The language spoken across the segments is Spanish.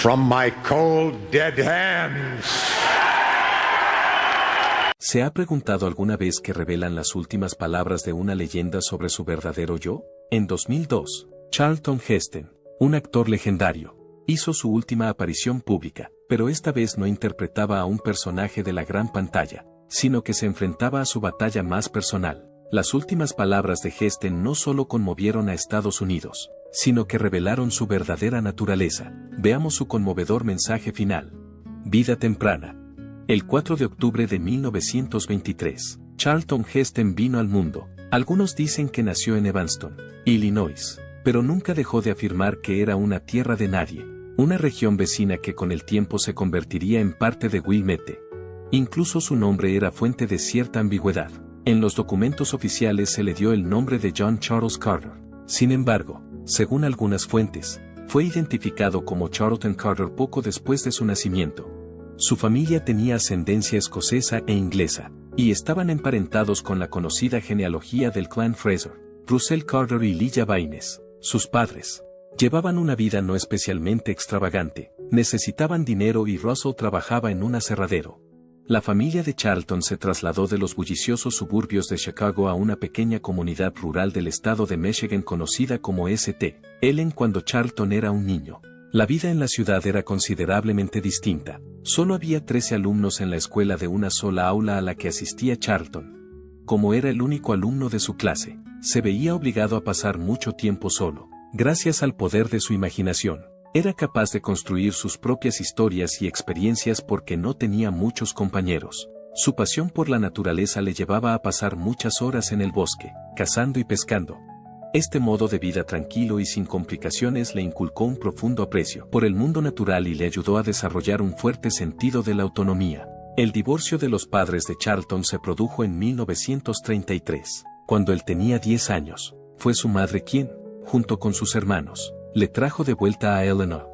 from my cold, dead hands. ¿Se ha preguntado alguna vez qué revelan las últimas palabras de una leyenda sobre su verdadero yo? En 2002, Charlton Heston, un actor legendario, hizo su última aparición pública, pero esta vez no interpretaba a un personaje de la gran pantalla, sino que se enfrentaba a su batalla más personal. Las últimas palabras de Heston no solo conmovieron a Estados Unidos, sino que revelaron su verdadera naturaleza. Veamos su conmovedor mensaje final. Vida temprana. El 4 de octubre de 1923, Charlton Heston vino al mundo. Algunos dicen que nació en Evanston, Illinois, pero nunca dejó de afirmar que era una tierra de nadie, una región vecina que con el tiempo se convertiría en parte de Wilmette. Incluso su nombre era fuente de cierta ambigüedad. En los documentos oficiales se le dio el nombre de John Charles Carter. Sin embargo, según algunas fuentes, fue identificado como Charlton Carter poco después de su nacimiento. Su familia tenía ascendencia escocesa e inglesa, y estaban emparentados con la conocida genealogía del clan Fraser, Russell Carter y Lilla Baines. Sus padres llevaban una vida no especialmente extravagante, necesitaban dinero y Russell trabajaba en un aserradero. La familia de Charlton se trasladó de los bulliciosos suburbios de Chicago a una pequeña comunidad rural del estado de Michigan conocida como St. Helen cuando Charlton era un niño. La vida en la ciudad era considerablemente distinta. Solo había 13 alumnos en la escuela de una sola aula a la que asistía Charlton. Como era el único alumno de su clase, se veía obligado a pasar mucho tiempo solo. Gracias al poder de su imaginación, era capaz de construir sus propias historias y experiencias porque no tenía muchos compañeros. Su pasión por la naturaleza le llevaba a pasar muchas horas en el bosque, cazando y pescando. Este modo de vida tranquilo y sin complicaciones le inculcó un profundo aprecio por el mundo natural y le ayudó a desarrollar un fuerte sentido de la autonomía. El divorcio de los padres de Charlton se produjo en 1933, cuando él tenía 10 años. Fue su madre quien, junto con sus hermanos, le trajo de vuelta a Eleanor.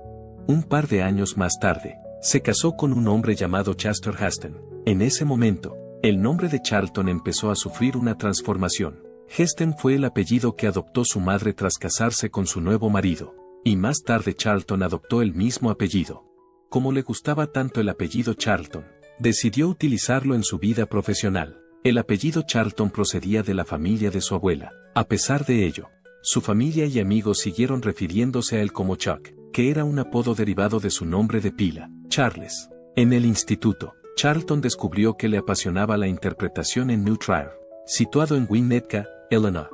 Un par de años más tarde, se casó con un hombre llamado Chester Heston. En ese momento, el nombre de Charlton empezó a sufrir una transformación. Heston fue el apellido que adoptó su madre tras casarse con su nuevo marido, y más tarde Charlton adoptó el mismo apellido. Como le gustaba tanto el apellido Charlton, decidió utilizarlo en su vida profesional. El apellido Charlton procedía de la familia de su abuela. A pesar de ello, su familia y amigos siguieron refiriéndose a él como Chuck, que era un apodo derivado de su nombre de pila, Charles. En el instituto, Charlton descubrió que le apasionaba la interpretación en New Trier, situado en Winnetka, Illinois.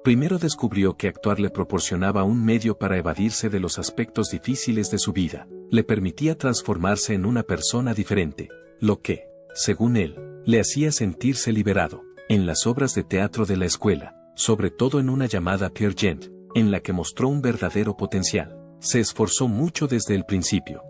Primero descubrió que actuar le proporcionaba un medio para evadirse de los aspectos difíciles de su vida, le permitía transformarse en una persona diferente, lo que, según él, le hacía sentirse liberado. En las obras de teatro de la escuela, sobre todo en una llamada Peer Gynt, en la que mostró un verdadero potencial, se esforzó mucho desde el principio.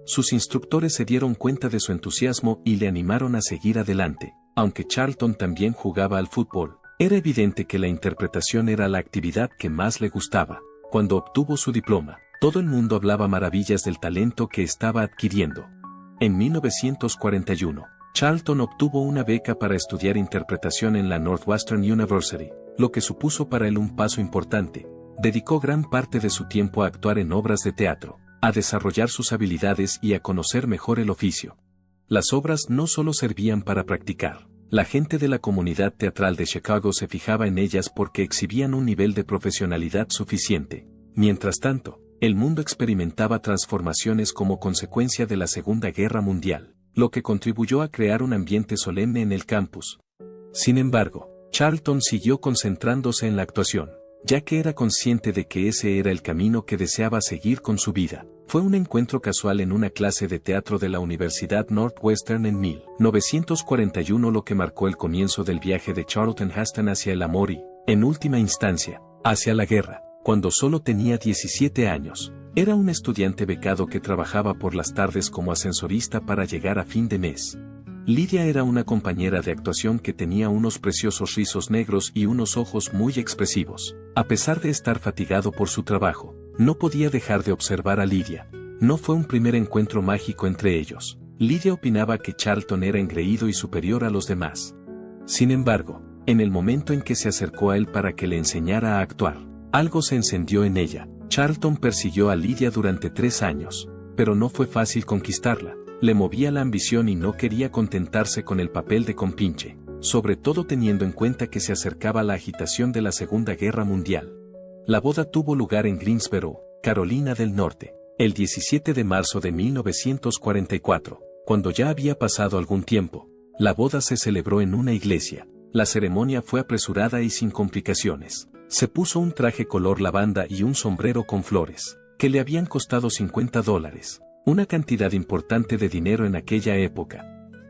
Sus instructores se dieron cuenta de su entusiasmo y le animaron a seguir adelante. Aunque Charlton también jugaba al fútbol, era evidente que la interpretación era la actividad que más le gustaba. Cuando obtuvo su diploma, todo el mundo hablaba maravillas del talento que estaba adquiriendo. En 1941, Charlton obtuvo una beca para estudiar interpretación en la Northwestern University, lo que supuso para él un paso importante. Dedicó gran parte de su tiempo a actuar en obras de teatro, a desarrollar sus habilidades y a conocer mejor el oficio. Las obras no solo servían para practicar. La gente de la comunidad teatral de Chicago se fijaba en ellas porque exhibían un nivel de profesionalidad suficiente. Mientras tanto, el mundo experimentaba transformaciones como consecuencia de la Segunda Guerra Mundial, lo que contribuyó a crear un ambiente solemne en el campus. Sin embargo, Charlton siguió concentrándose en la actuación, ya que era consciente de que ese era el camino que deseaba seguir con su vida. Fue un encuentro casual en una clase de teatro de la Universidad Northwestern en 1941 lo que marcó el comienzo del viaje de Charlton Heston hacia el amor y, en última instancia, hacia la guerra. Cuando solo tenía 17 años, era un estudiante becado que trabajaba por las tardes como ascensorista para llegar a fin de mes. Lydia era una compañera de actuación que tenía unos preciosos rizos negros y unos ojos muy expresivos. A pesar de estar fatigado por su trabajo, no podía dejar de observar a Lydia. No fue un primer encuentro mágico entre ellos. Lydia opinaba que Charlton era engreído y superior a los demás. Sin embargo, en el momento en que se acercó a él para que le enseñara a actuar, algo se encendió en ella. Charlton persiguió a Lydia durante 3 años. pero no fue fácil conquistarla. Le movía la ambición y no quería contentarse con el papel de compinche, sobre todo teniendo en cuenta que se acercaba la agitación de la Segunda Guerra Mundial. La boda tuvo lugar en Greensboro, Carolina del Norte, el 17 de marzo de 1944, cuando ya había pasado algún tiempo. La boda se celebró en una iglesia. La ceremonia fue apresurada y sin complicaciones. Se puso un traje color lavanda y un sombrero con flores, que le habían costado $50, una cantidad importante de dinero en aquella época.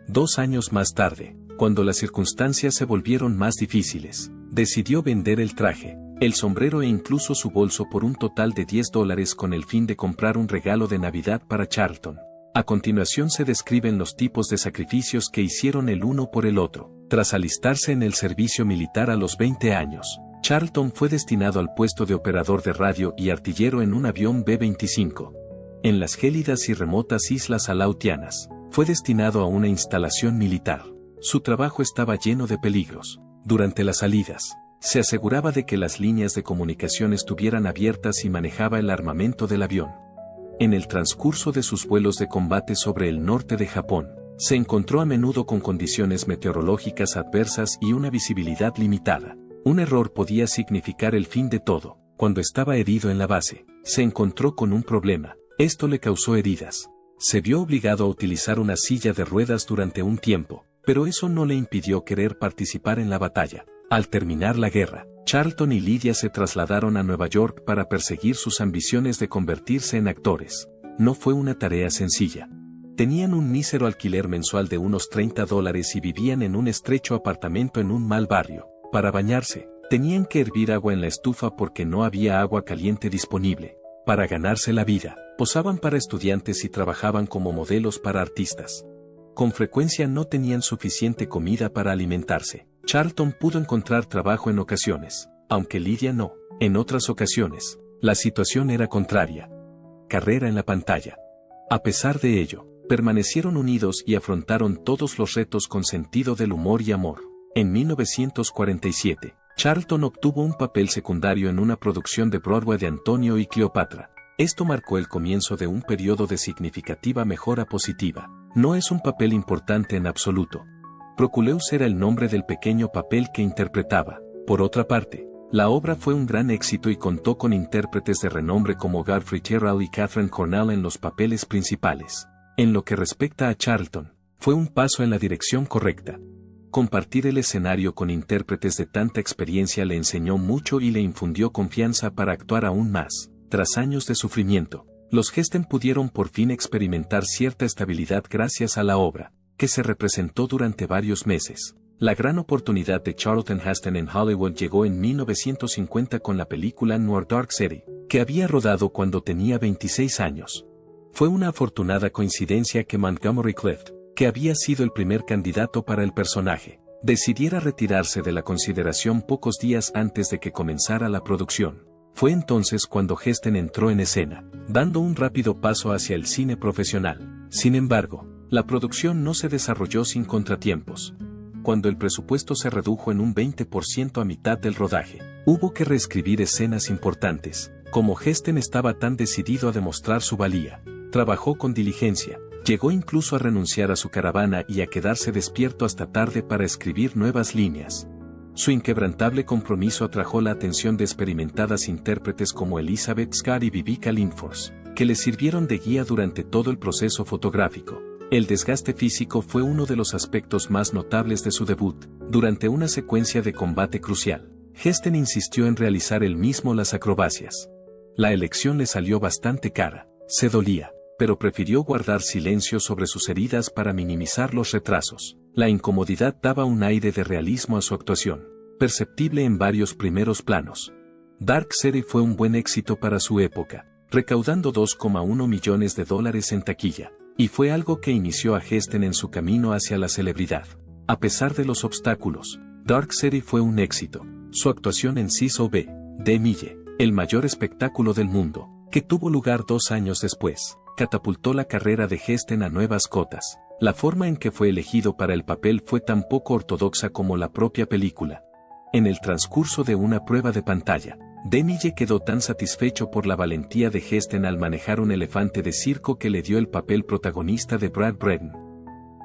2 años más tarde, cuando las circunstancias se volvieron más difíciles, decidió vender el traje, el sombrero e incluso su bolso por un total de $10 con el fin de comprar un regalo de Navidad para Charlton. A continuación se describen los tipos de sacrificios que hicieron el uno por el otro. Tras alistarse en el servicio militar a los 20 años, Charlton fue destinado al puesto de operador de radio y artillero en un avión B-25. En las gélidas y remotas islas Aleutianas, fue destinado a una instalación militar. Su trabajo estaba lleno de peligros. Durante las salidas, se aseguraba de que las líneas de comunicación estuvieran abiertas y manejaba el armamento del avión. En el transcurso de sus vuelos de combate sobre el norte de Japón, se encontró a menudo con condiciones meteorológicas adversas y una visibilidad limitada. Un error podía significar el fin de todo. Cuando estaba herido en la base, se encontró con un problema. Esto le causó heridas. Se vio obligado a utilizar una silla de ruedas durante un tiempo, pero eso no le impidió querer participar en la batalla. Al terminar la guerra, Charlton y Lydia se trasladaron a Nueva York para perseguir sus ambiciones de convertirse en actores. No fue una tarea sencilla. Tenían un mísero alquiler mensual de unos $30 y vivían en un estrecho apartamento en un mal barrio. Para bañarse, tenían que hervir agua en la estufa porque no había agua caliente disponible. Para ganarse la vida, posaban para estudiantes y trabajaban como modelos para artistas. Con frecuencia no tenían suficiente comida para alimentarse. Charlton pudo encontrar trabajo en ocasiones, aunque Lydia no. En otras ocasiones, la situación era contraria. Carrera en la pantalla. A pesar de ello, permanecieron unidos y afrontaron todos los retos con sentido del humor y amor. En 1947, Charlton obtuvo un papel secundario en una producción de Broadway de Antonio y Cleopatra. Esto marcó el comienzo de un periodo de significativa mejora positiva. No es un papel importante en absoluto. Proculeus era el nombre del pequeño papel que interpretaba. Por otra parte, la obra fue un gran éxito y contó con intérpretes de renombre como Godfrey Terrell y Catherine Cornell en los papeles principales. En lo que respecta a Charlton, fue un paso en la dirección correcta. Compartir el escenario con intérpretes de tanta experiencia le enseñó mucho y le infundió confianza para actuar aún más. Tras años de sufrimiento, los Heston pudieron por fin experimentar cierta estabilidad gracias a la obra, que se representó durante varios meses. La gran oportunidad de Charlton Heston en Hollywood llegó en 1950 con la película Noir Dark City, que había rodado cuando tenía 26 años. Fue una afortunada coincidencia que Montgomery Clift, que había sido el primer candidato para el personaje, decidiera retirarse de la consideración pocos días antes de que comenzara la producción. Fue entonces cuando Heston entró en escena, dando un rápido paso hacia el cine profesional. Sin embargo, la producción no se desarrolló sin contratiempos. Cuando el presupuesto se redujo en un 20% a mitad del rodaje, hubo que reescribir escenas importantes. Como Heston estaba tan decidido a demostrar su valía, trabajó con diligencia, llegó incluso a renunciar a su caravana y a quedarse despierto hasta tarde para escribir nuevas líneas. Su inquebrantable compromiso atrajo la atención de experimentadas intérpretes como Elizabeth Scott y Vivica Lindfors, que le sirvieron de guía durante todo el proceso fotográfico. El desgaste físico fue uno de los aspectos más notables de su debut. Durante una secuencia de combate crucial, Heston insistió en realizar él mismo las acrobacias. La elección le salió bastante cara, se dolía, pero prefirió guardar silencio sobre sus heridas para minimizar los retrasos. La incomodidad daba un aire de realismo a su actuación, perceptible en varios primeros planos. Dark City fue un buen éxito para su época, recaudando $2,1 millones en taquilla, y fue algo que inició a Heston en su camino hacia la celebridad. A pesar de los obstáculos, Dark City fue un éxito. Su actuación en Cecil B. DeMille, el mayor espectáculo del mundo, que tuvo lugar 2 años después, catapultó la carrera de Heston a nuevas cotas. La forma en que fue elegido para el papel fue tan poco ortodoxa como la propia película. En el transcurso de una prueba de pantalla, DeMille quedó tan satisfecho por la valentía de Heston al manejar un elefante de circo que le dio el papel protagonista de Brad Braden.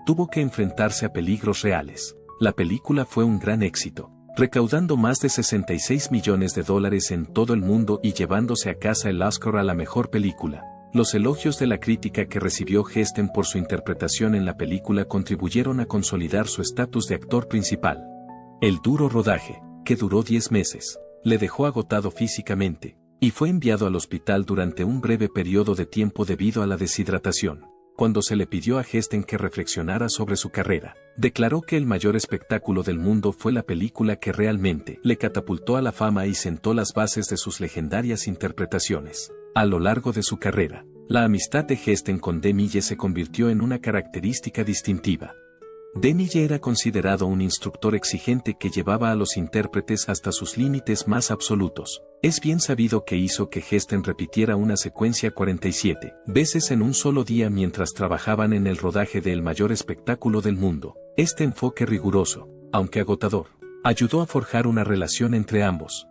Tuvo que enfrentarse a peligros reales. La película fue un gran éxito, recaudando más de $66 millones en todo el mundo y llevándose a casa el Oscar a la mejor película. Los elogios de la crítica que recibió Heston por su interpretación en la película contribuyeron a consolidar su estatus de actor principal. El duro rodaje, que duró 10 meses, le dejó agotado físicamente, y fue enviado al hospital durante un breve periodo de tiempo debido a la deshidratación. Cuando se le pidió a Heston que reflexionara sobre su carrera, declaró que el mayor espectáculo del mundo fue la película que realmente le catapultó a la fama y sentó las bases de sus legendarias interpretaciones. A lo largo de su carrera, la amistad de Heston con DeMille se convirtió en una característica distintiva. DeMille era considerado un instructor exigente que llevaba a los intérpretes hasta sus límites más absolutos. Es bien sabido que hizo que Heston repitiera una secuencia 47 veces en un solo día mientras trabajaban en el rodaje de El mayor espectáculo del mundo. Este enfoque riguroso, aunque agotador, ayudó a forjar una relación entre ambos.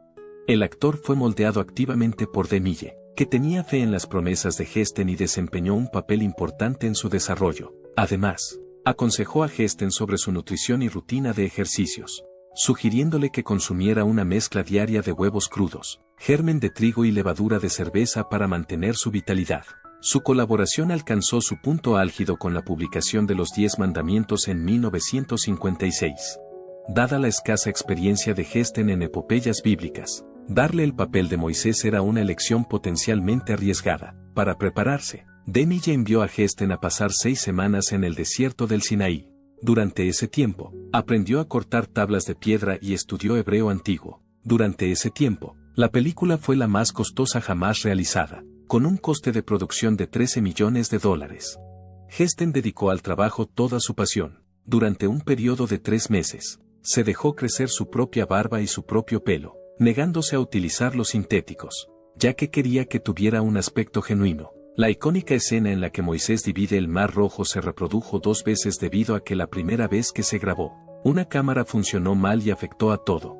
El actor fue moldeado activamente por DeMille, que tenía fe en las promesas de Heston y desempeñó un papel importante en su desarrollo. Además, aconsejó a Heston sobre su nutrición y rutina de ejercicios, sugiriéndole que consumiera una mezcla diaria de huevos crudos, germen de trigo y levadura de cerveza para mantener su vitalidad. Su colaboración alcanzó su punto álgido con la publicación de los 10 mandamientos en 1956. Dada la escasa experiencia de Heston en epopeyas bíblicas, darle el papel de Moisés era una elección potencialmente arriesgada. Para prepararse, DeMille envió a Heston a pasar 6 semanas en el desierto del Sinaí. Durante ese tiempo, aprendió a cortar tablas de piedra y estudió hebreo antiguo. Durante ese tiempo, la película fue la más costosa jamás realizada, con un coste de producción de $13 millones. Heston dedicó al trabajo toda su pasión. Durante un periodo de 3 meses, se dejó crecer su propia barba y su propio pelo, negándose a utilizar los sintéticos, ya que quería que tuviera un aspecto genuino. La icónica escena en la que Moisés divide el Mar Rojo se reprodujo 2 veces debido a que la primera vez que se grabó, una cámara funcionó mal y afectó a todo.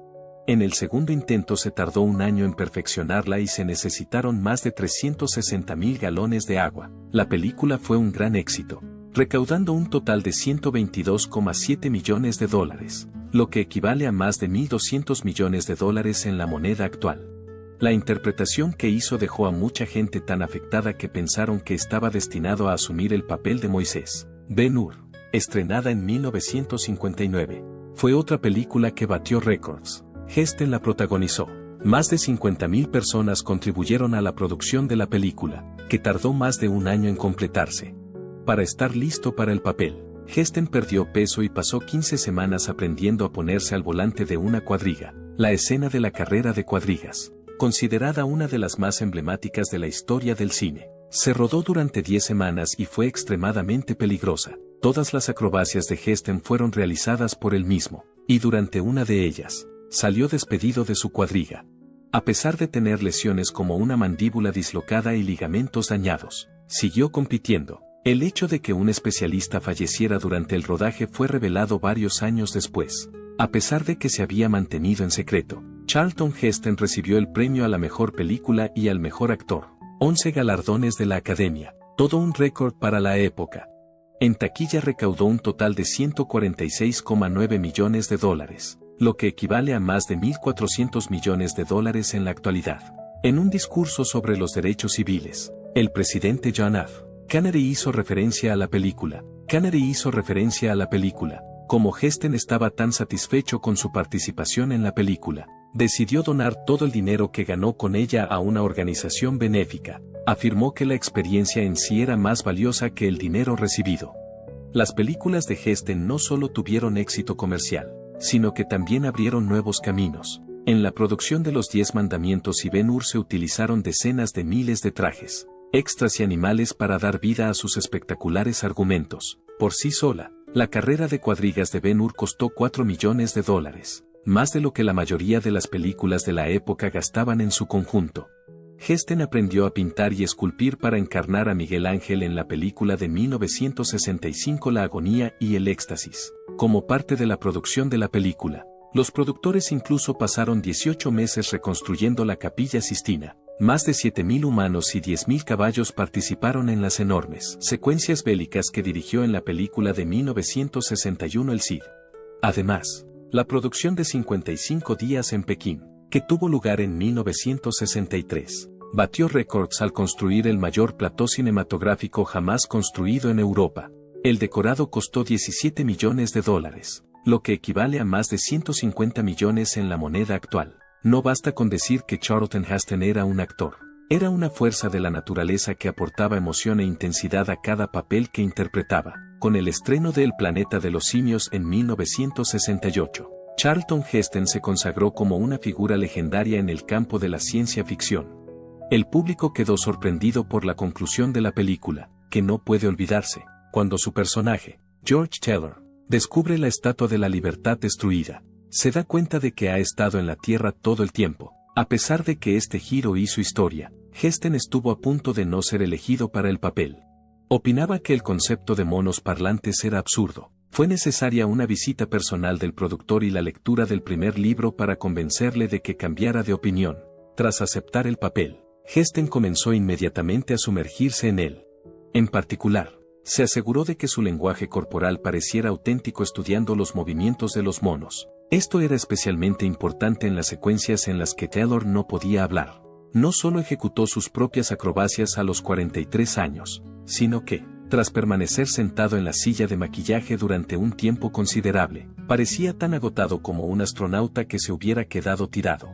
En el segundo intento se tardó 1 año en perfeccionarla y se necesitaron más de 360,000 galones de agua. La película fue un gran éxito, recaudando un total de $122,7 millones, lo que equivale a más de $1.200 millones en la moneda actual. La interpretación que hizo dejó a mucha gente tan afectada que pensaron que estaba destinado a asumir el papel de Moisés. Ben-Hur, estrenada en 1959, fue otra película que batió récords. Heston la protagonizó. Más de 50,000 personas contribuyeron a la producción de la película, que tardó más de 1 año en completarse. Para estar listo para el papel, Heston perdió peso y pasó 15 semanas aprendiendo a ponerse al volante de una cuadriga. La escena de la carrera de cuadrigas, considerada una de las más emblemáticas de la historia del cine, se rodó durante 10 semanas y fue extremadamente peligrosa. Todas las acrobacias de Heston fueron realizadas por él mismo, y durante una de ellas, salió despedido de su cuadriga. A pesar de tener lesiones como una mandíbula dislocada y ligamentos dañados, siguió compitiendo. El hecho de que un especialista falleciera durante el rodaje fue revelado varios años después. A pesar de que se había mantenido en secreto, Charlton Heston recibió el premio a la mejor película y al mejor actor. 11 galardones de la Academia, todo un récord para la época. En taquilla recaudó un total de $146,9 millones, lo que equivale a más de $1.400 millones en la actualidad. En un discurso sobre los derechos civiles, el presidente John F. Kennedy hizo referencia a la película. Como Heston estaba tan satisfecho con su participación en la película, decidió donar todo el dinero que ganó con ella a una organización benéfica. Afirmó que la experiencia en sí era más valiosa que el dinero recibido. Las películas de Heston no solo tuvieron éxito comercial, sino que también abrieron nuevos caminos. En la producción de los 10 mandamientos y Ben-Hur se utilizaron decenas de miles de trajes, extras y animales para dar vida a sus espectaculares argumentos. Por sí sola, la carrera de cuadrigas de Ben-Hur costó $4 millones, más de lo que la mayoría de las películas de la época gastaban en su conjunto. Heston aprendió a pintar y esculpir para encarnar a Miguel Ángel en la película de 1965 La agonía y el éxtasis. Como parte de la producción de la película, Los productores incluso pasaron 18 meses reconstruyendo la Capilla Sistina. Más de 7.000 humanos y 10.000 caballos participaron en las enormes secuencias bélicas que dirigió en la película de 1961 El Cid. Además, la producción de 55 días en Pekín, que tuvo lugar en 1963, batió récords al construir el mayor plató cinematográfico jamás construido en Europa. El decorado costó $17 millones, lo que equivale a más de 150 millones en la moneda actual. No basta con decir que Charlton Heston era un actor. Era una fuerza de la naturaleza que aportaba emoción e intensidad a cada papel que interpretaba. Con el estreno de El planeta de los simios en 1968, Charlton Heston se consagró como una figura legendaria en el campo de la ciencia ficción. El público quedó sorprendido por la conclusión de la película, que no puede olvidarse, cuando su personaje, George Taylor, descubre la Estatua de la Libertad destruida. Se da cuenta de que ha estado en la Tierra todo el tiempo. A pesar de que este giro hizo historia, Heston estuvo a punto de no ser elegido para el papel. Opinaba que el concepto de monos parlantes era absurdo. Fue necesaria una visita personal del productor y la lectura del primer libro para convencerle de que cambiara de opinión. Tras aceptar el papel, Heston comenzó inmediatamente a sumergirse en él. En particular, se aseguró de que su lenguaje corporal pareciera auténtico estudiando los movimientos de los monos. Esto era especialmente importante en las secuencias en las que Taylor no podía hablar. No solo ejecutó sus propias acrobacias a los 43 años, sino que, tras permanecer sentado en la silla de maquillaje durante un tiempo considerable, parecía tan agotado como un astronauta que se hubiera quedado tirado.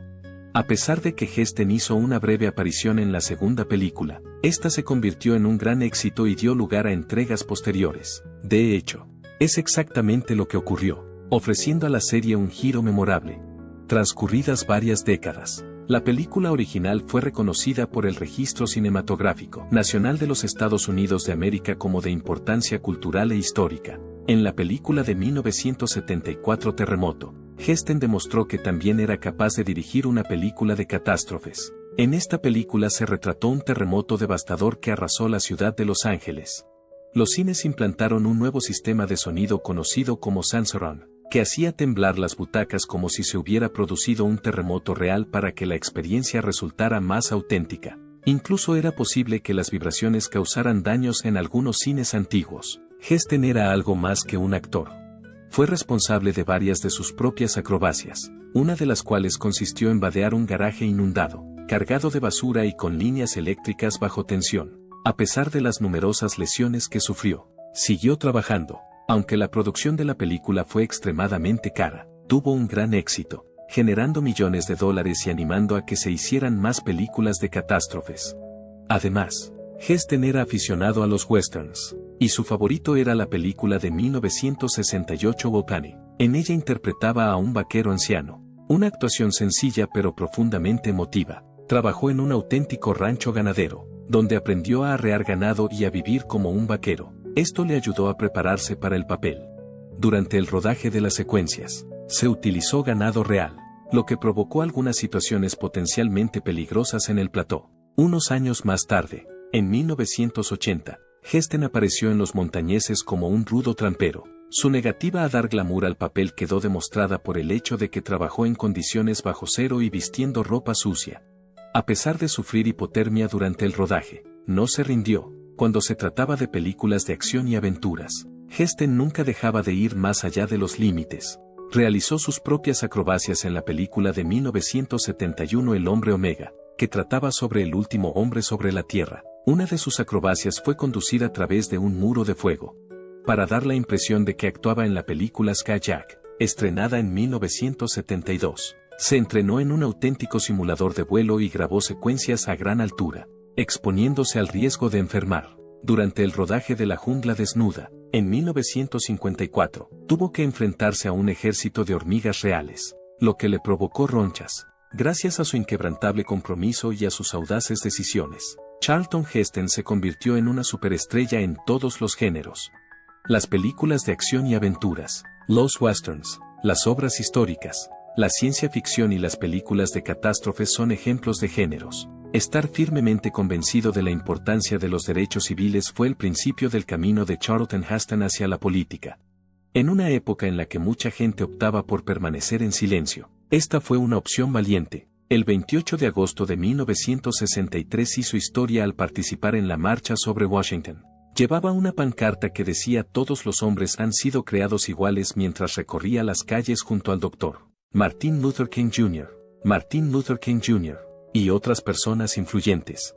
A pesar de que Heston hizo una breve aparición en la segunda película, esta se convirtió en un gran éxito y dio lugar a entregas posteriores. De hecho, es exactamente lo que ocurrió, ofreciendo a la serie un giro memorable. Transcurridas varias décadas, la película original fue reconocida por el Registro Cinematográfico Nacional de los Estados Unidos de América como de importancia cultural e histórica. En la película de 1974 Terremoto, Heston demostró que también era capaz de dirigir una película de catástrofes. En esta película se retrató un terremoto devastador que arrasó la ciudad de Los Ángeles. Los cines implantaron un nuevo sistema de sonido conocido como Sansoron, que hacía temblar las butacas como si se hubiera producido un terremoto real para que la experiencia resultara más auténtica. Incluso era posible que las vibraciones causaran daños en algunos cines antiguos. Heston era algo más que un actor. Fue responsable de varias de sus propias acrobacias, una de las cuales consistió en vadear un garaje inundado, cargado de basura y con líneas eléctricas bajo tensión. A pesar de las numerosas lesiones que sufrió, siguió trabajando. Aunque la producción de la película fue extremadamente cara, tuvo un gran éxito, generando millones de dólares y animando a que se hicieran más películas de catástrofes. Además, Heston era aficionado a los westerns, y su favorito era la película de 1968 Botany. En ella interpretaba a un vaquero anciano, una actuación sencilla pero profundamente emotiva. Trabajó en un auténtico rancho ganadero, donde aprendió a arrear ganado y a vivir como un vaquero. Esto le ayudó a prepararse para el papel. Durante el rodaje de las secuencias, se utilizó ganado real, lo que provocó algunas situaciones potencialmente peligrosas en el plató. Unos años más tarde, en 1980, Heston apareció en Los Montañeses como un rudo trampero. Su negativa a dar glamour al papel quedó demostrada por el hecho de que trabajó en condiciones bajo cero y vistiendo ropa sucia. A pesar de sufrir hipotermia durante el rodaje, no se rindió. Cuando se trataba de películas de acción y aventuras, Heston nunca dejaba de ir más allá de los límites. Realizó sus propias acrobacias en la película de 1971 El Hombre Omega, que trataba sobre el último hombre sobre la Tierra. Una de sus acrobacias fue conducir a través de un muro de fuego, para dar la impresión de que actuaba en la película Skyjack, estrenada en 1972. Se entrenó en un auténtico simulador de vuelo y grabó secuencias a gran altura, exponiéndose al riesgo de enfermar. Durante el rodaje de La Jungla Desnuda, en 1954, tuvo que enfrentarse a un ejército de hormigas reales, lo que le provocó ronchas. Gracias a su inquebrantable compromiso y a sus audaces decisiones, Charlton Heston se convirtió en una superestrella en todos los géneros. Las películas de acción y aventuras, los westerns, las obras históricas, la ciencia ficción y las películas de catástrofes son ejemplos de géneros. Estar firmemente convencido de la importancia de los derechos civiles fue el principio del camino de Charlton Heston hacia la política. En una época en la que mucha gente optaba por permanecer en silencio, esta fue una opción valiente. El 28 de agosto de 1963 hizo historia al participar en la marcha sobre Washington. Llevaba una pancarta que decía "Todos los hombres han sido creados iguales" mientras recorría las calles junto al Dr. Martin Luther King Jr., Martin Luther King Jr. y otras personas influyentes.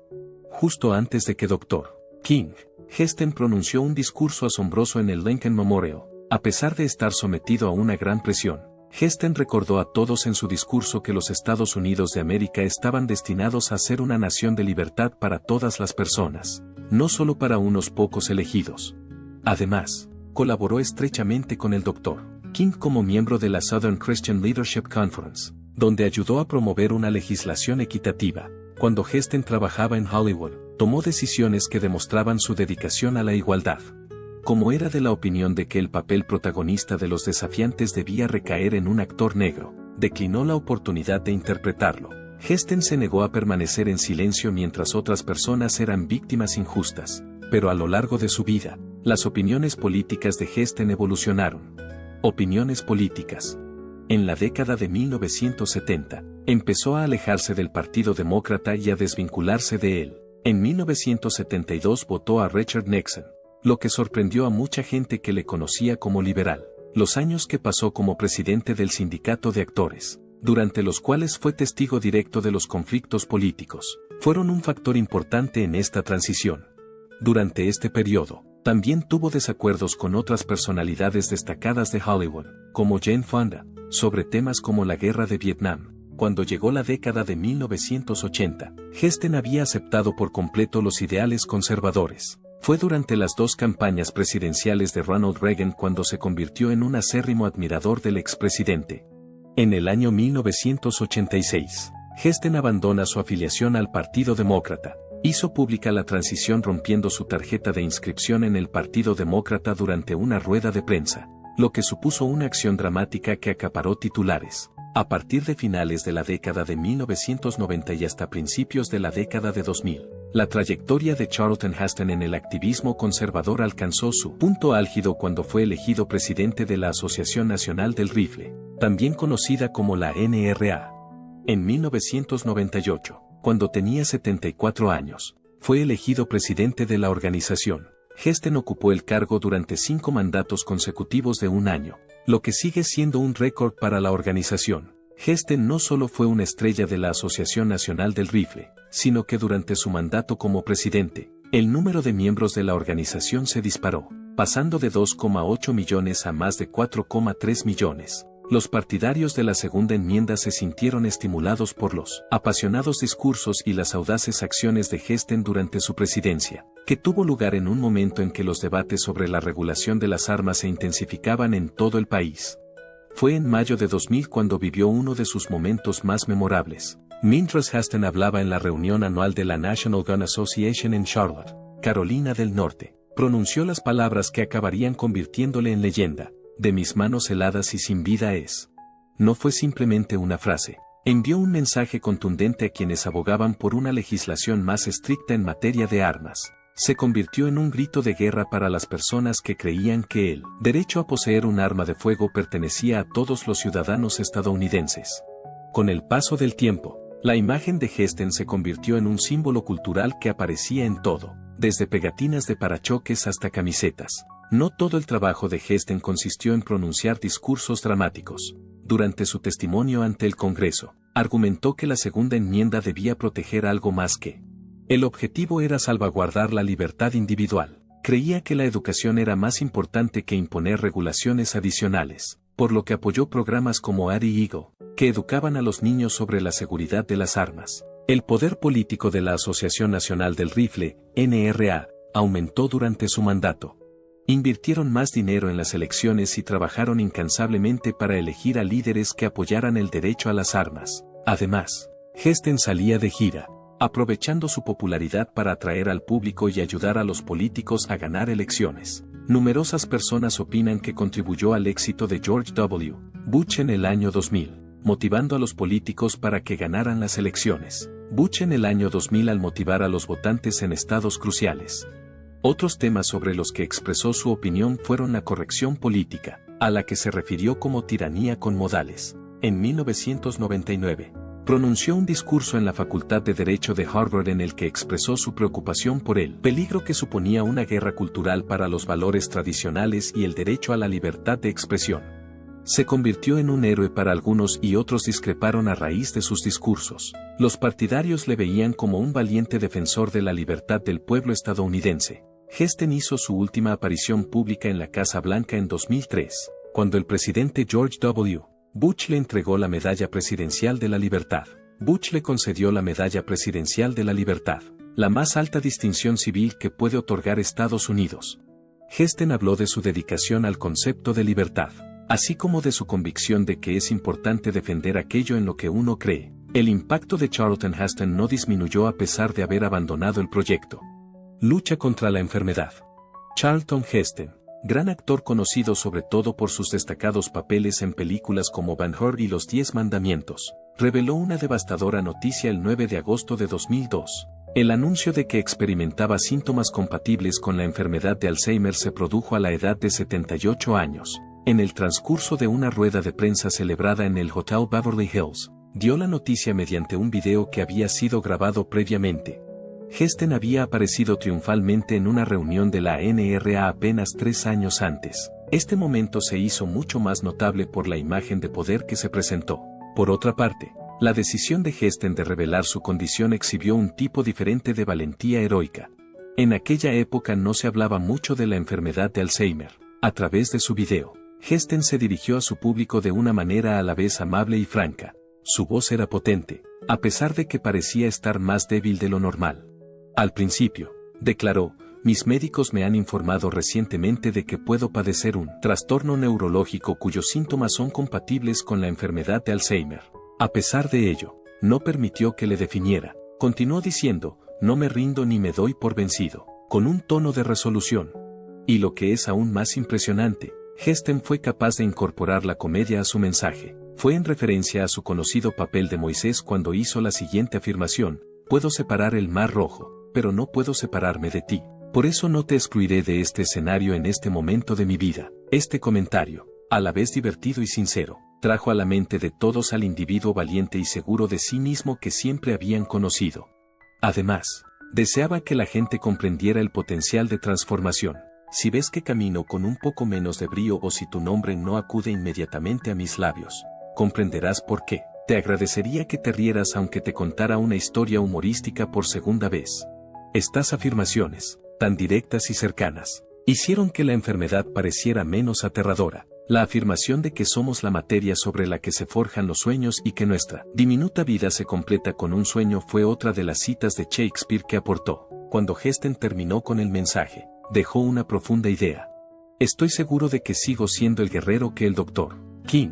Justo antes de que Dr. King, Heston pronunció un discurso asombroso en el Lincoln Memorial. A pesar de estar sometido a una gran presión, Heston recordó a todos en su discurso que los Estados Unidos de América estaban destinados a ser una nación de libertad para todas las personas, no solo para unos pocos elegidos. Además, colaboró estrechamente con el Dr. King como miembro de la Southern Christian Leadership Conference, donde ayudó a promover una legislación equitativa. Cuando Heston trabajaba en Hollywood, tomó decisiones que demostraban su dedicación a la igualdad. Como era de la opinión de que el papel protagonista de Los Desafiantes debía recaer en un actor negro, declinó la oportunidad de interpretarlo. Heston se negó a permanecer en silencio mientras otras personas eran víctimas injustas, pero a lo largo de su vida, las opiniones políticas de Heston evolucionaron. Opiniones políticas. En la década de 1970, empezó a alejarse del Partido Demócrata y a desvincularse de él. En 1972 votó a Richard Nixon, lo que sorprendió a mucha gente que le conocía como liberal. Los años que pasó como presidente del sindicato de actores, durante los cuales fue testigo directo de los conflictos políticos, fueron un factor importante en esta transición. Durante este periodo, también tuvo desacuerdos con otras personalidades destacadas de Hollywood, como Jane Fonda, sobre temas como la guerra de Vietnam. Cuando llegó la década de 1980, Heston había aceptado por completo los ideales conservadores. Fue durante las dos campañas presidenciales de Ronald Reagan cuando se convirtió en un acérrimo admirador del expresidente. En el año 1986, Heston abandona su afiliación al Partido Demócrata. Hizo pública la transición rompiendo su tarjeta de inscripción en el Partido Demócrata durante una rueda de prensa, lo que supuso una acción dramática que acaparó titulares. A partir de finales de la década de 1990 y hasta principios de la década de 2000, la trayectoria de Charlton Heston en el activismo conservador alcanzó su punto álgido cuando fue elegido presidente de la Asociación Nacional del Rifle, también conocida como la NRA. En 1998, cuando tenía 74 años, fue elegido presidente de la organización. Heston ocupó el cargo durante 5 mandatos consecutivos de un año, lo que sigue siendo un récord para la organización. Heston no solo fue una estrella de la Asociación Nacional del Rifle, sino que durante su mandato como presidente, el número de miembros de la organización se disparó, pasando de 2,8 millones a más de 4,3 millones. Los partidarios de la segunda enmienda se sintieron estimulados por los apasionados discursos y las audaces acciones de Heston durante su presidencia, que tuvo lugar en un momento en que los debates sobre la regulación de las armas se intensificaban en todo el país. Fue en mayo de 2000 cuando vivió uno de sus momentos más memorables. Mientras Heston hablaba en la reunión anual de la National Gun Association en Charlotte, Carolina del Norte, pronunció las palabras que acabarían convirtiéndole en leyenda: "De mis manos heladas y sin vida es". No fue simplemente una frase. Envió un mensaje contundente a quienes abogaban por una legislación más estricta en materia de armas. Se convirtió en un grito de guerra para las personas que creían que el derecho a poseer un arma de fuego pertenecía a todos los ciudadanos estadounidenses. Con el paso del tiempo, la imagen de Heston se convirtió en un símbolo cultural que aparecía en todo, desde pegatinas de parachoques hasta camisetas. No todo el trabajo de Heston consistió en pronunciar discursos dramáticos. Durante su testimonio ante el Congreso, argumentó que la segunda enmienda debía proteger algo más que. El objetivo era salvaguardar la libertad individual. Creía que la educación era más importante que imponer regulaciones adicionales, por lo que apoyó programas como ARI Eagle, que educaban a los niños sobre la seguridad de las armas. El poder político de la Asociación Nacional del Rifle, NRA, aumentó durante su mandato. Invirtieron más dinero en las elecciones y trabajaron incansablemente para elegir a líderes que apoyaran el derecho a las armas. Además, Heston salía de gira, aprovechando su popularidad para atraer al público y ayudar a los políticos a ganar elecciones. Numerosas personas opinan que contribuyó al éxito de George W. Bush en el año 2000, motivando a los políticos para que ganaran las elecciones. Bush en el año 2000 al motivar a los votantes en estados cruciales. Otros temas sobre los que expresó su opinión fueron la corrección política, a la que se refirió como tiranía con modales. En 1999, pronunció un discurso en la Facultad de Derecho de Harvard en el que expresó su preocupación por el peligro que suponía una guerra cultural para los valores tradicionales y el derecho a la libertad de expresión. Se convirtió en un héroe para algunos y otros discreparon a raíz de sus discursos. Los partidarios le veían como un valiente defensor de la libertad del pueblo estadounidense. Heston hizo su última aparición pública en la Casa Blanca en 2003, cuando el presidente George W. Bush le entregó la Medalla Presidencial de la Libertad. Bush le concedió la Medalla Presidencial de la Libertad, la más alta distinción civil que puede otorgar Estados Unidos. Heston habló de su dedicación al concepto de libertad, así como de su convicción de que es importante defender aquello en lo que uno cree. El impacto de Charlton Heston no disminuyó a pesar de haber abandonado el proyecto. Lucha contra la enfermedad. Charlton Heston, gran actor conocido sobre todo por sus destacados papeles en películas como Ben-Hur y Los 10 Mandamientos, reveló una devastadora noticia el 9 de agosto de 2002. El anuncio de que experimentaba síntomas compatibles con la enfermedad de Alzheimer se produjo a la edad de 78 años. En el transcurso de una rueda de prensa celebrada en el Hotel Beverly Hills, dio la noticia mediante un video que había sido grabado previamente. Heston había aparecido triunfalmente en una reunión de la NRA apenas 3 años antes. Este momento se hizo mucho más notable por la imagen de poder que se presentó. Por otra parte, la decisión de Heston de revelar su condición exhibió un tipo diferente de valentía heroica. En aquella época no se hablaba mucho de la enfermedad de Alzheimer. A través de su video, Heston se dirigió a su público de una manera a la vez amable y franca. Su voz era potente, a pesar de que parecía estar más débil de lo normal. Al principio, declaró, mis médicos me han informado recientemente de que puedo padecer un trastorno neurológico cuyos síntomas son compatibles con la enfermedad de Alzheimer. A pesar de ello, no permitió que le definiera. Continuó diciendo, no me rindo ni me doy por vencido, con un tono de resolución. Y lo que es aún más impresionante, Heston fue capaz de incorporar la comedia a su mensaje. Fue en referencia a su conocido papel de Moisés cuando hizo la siguiente afirmación, puedo separar el mar rojo, pero no puedo separarme de ti. Por eso no te excluiré de este escenario en este momento de mi vida. Este comentario, a la vez divertido y sincero, trajo a la mente de todos al individuo valiente y seguro de sí mismo que siempre habían conocido. Además, deseaba que la gente comprendiera el potencial de transformación. Si ves que camino con un poco menos de brío o si tu nombre no acude inmediatamente a mis labios, comprenderás por qué. Te agradecería que te rieras aunque te contara una historia humorística por segunda vez. Estas afirmaciones, tan directas y cercanas, hicieron que la enfermedad pareciera menos aterradora. La afirmación de que somos la materia sobre la que se forjan los sueños y que nuestra diminuta vida se completa con un sueño fue otra de las citas de Shakespeare que aportó. Cuando Heston terminó con el mensaje, dejó una profunda idea. Estoy seguro de que sigo siendo el guerrero que el Dr. King,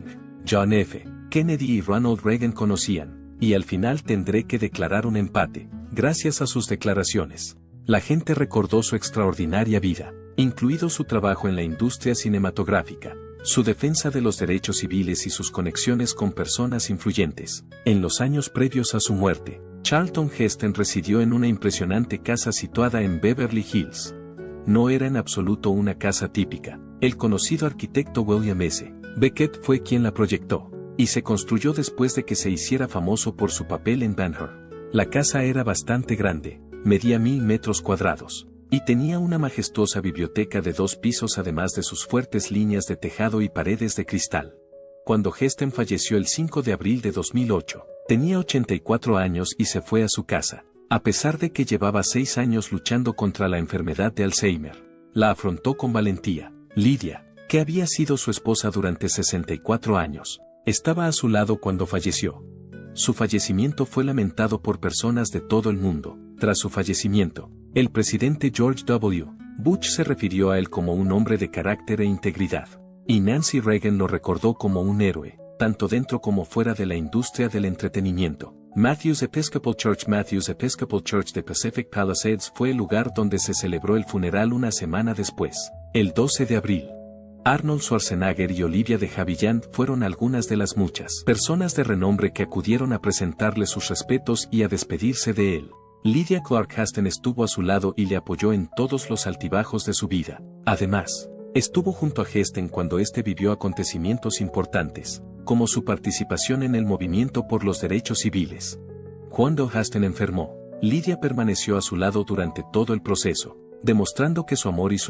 John F. Kennedy y Ronald Reagan conocían, y al final tendré que declarar un empate. Gracias a sus declaraciones, la gente recordó su extraordinaria vida, incluido su trabajo en la industria cinematográfica, su defensa de los derechos civiles y sus conexiones con personas influyentes. En los años previos a su muerte, Charlton Heston residió en una impresionante casa situada en Beverly Hills. No era en absoluto una casa típica. El conocido arquitecto William S. Beckett fue quien la proyectó, y se construyó después de que se hiciera famoso por su papel en Ben-Hur. La casa era bastante grande, medía 1000 metros cuadrados, y tenía una majestuosa biblioteca de 2 pisos además de sus fuertes líneas de tejado y paredes de cristal. Cuando Heston falleció el 5 de abril de 2008, tenía 84 años y se fue a su casa, a pesar de que llevaba 6 años luchando contra la enfermedad de Alzheimer. La afrontó con valentía. Lydia, que había sido su esposa durante 64 años, estaba a su lado cuando falleció. Su fallecimiento fue lamentado por personas de todo el mundo. Tras su fallecimiento, el presidente George W. Bush se refirió a él como un hombre de carácter e integridad, y Nancy Reagan lo recordó como un héroe, tanto dentro como fuera de la industria del entretenimiento. Matthews Episcopal Church de Pacific Palisades fue el lugar donde se celebró el funeral una semana después, el 12 de abril. Arnold Schwarzenegger y Olivia de Havilland fueron algunas de las muchas personas de renombre que acudieron a presentarle sus respetos y a despedirse de él. Lydia Clark Hasten estuvo a su lado y le apoyó en todos los altibajos de su vida. Además, estuvo junto a Hasten cuando éste vivió acontecimientos importantes, como su participación en el movimiento por los derechos civiles. Cuando Hasten enfermó, Lydia permaneció a su lado durante todo el proceso, demostrando que su amor y su